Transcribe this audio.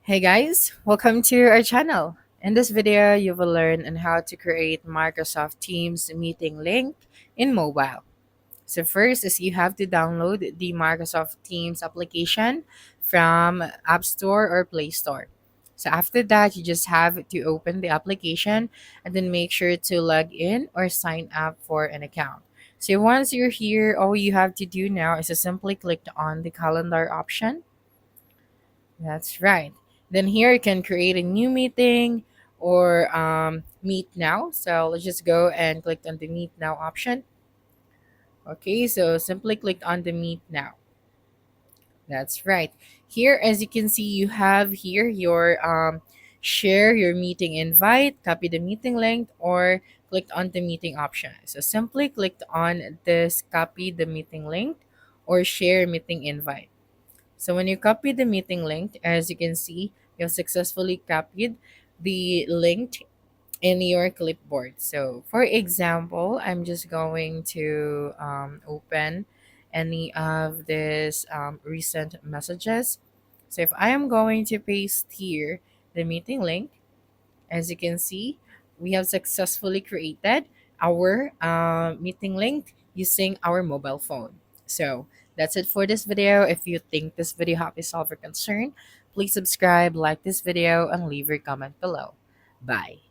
Hey guys, welcome to our channel. In this video, you will learn on how to create Microsoft Teams meeting link in mobile. So first is you have to download the Microsoft Teams application from App Store or Play Store. So after that, you just have to open the application and then make sure to log in or sign up for an account. So once you're here, all you have to do now is to simply click on the calendar option. That's right. Then here you can create a new meeting or meet now. So let's just go and click on the meet now option. Okay, so simply click on the meet now. That's right. Here, as you can see, you have here your share your meeting invite, copy the meeting link, or click on the meeting option. So simply click on this copy the meeting link or share meeting invite. So when you copy the meeting link, as you can see, you have successfully copied the link in your clipboard. So for example, I'm just going to open any of this recent messages. So if I am going to paste here the meeting link, as you can see, we have successfully created our meeting link using our mobile phone. So that's it for this video. If you think this video helped you solve your concern, please subscribe, like this video, and leave your comment below. Bye.